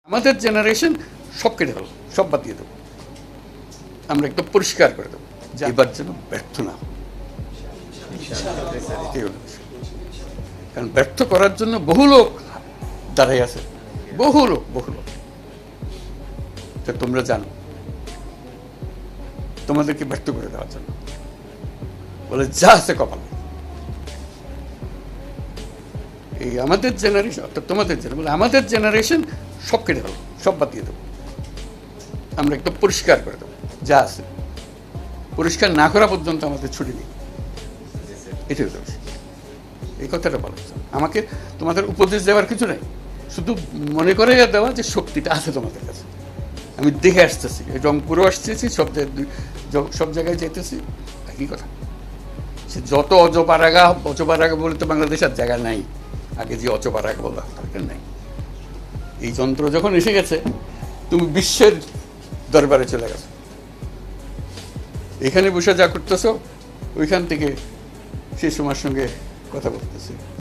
আমাদের জেনারেশন সব কেটে দেবো, সব বাদ দিয়ে দেবো, আমরা একদম পরিষ্কার করে দেবো, যে এবার যেন ব্যর্থ না হয়। এটাই হলো বিষয়। কারণ ব্যর্থ করার জন্য বহু লোক দাঁড়াই আছে, বহু লোক তা তোমরা জানো, তোমাদেরকে ব্যর্থ করে দেওয়ার জন্য বলে যা আছে কপাল। এই আমাদের জেনারেশন, অর্থাৎ তোমাদের জেনারেশন, বলে আমাদের জেনারেশন সব কেটে দেবো, সব বাদ দিয়ে দেবো, আমরা একদম পরিষ্কার করে দেবো, যা আছে পরিষ্কার না করা পর্যন্ত আমাদের ছুটি নেই। এটাই হলো বিষয়। এই কথাটা বলা হচ্ছে। আমাকে তোমাদের উপদেশ দেওয়ার কিছু নাই, শুধু মনে করে দেওয়া যে শক্তিটা আছে তোমাদের কাছে। আমি দেখে আসতেছি, রংপুরও আসতেছি, সব জায়গায় যাইতেছি, একই কথা। সে যত অজপাড়াগা বলে তো বাংলাদেশ আর জায়গা নাই, আগে যে অজপাড়াগা বলা দরকার নাই। এই যন্ত্র যখন এসে গেছে, তুমি বিশ্বের দরবারে চলে গেছো। এখানে বসে যা করতেছো, ওইখান থেকে সে সময়ের সঙ্গে কথা বলতেছি।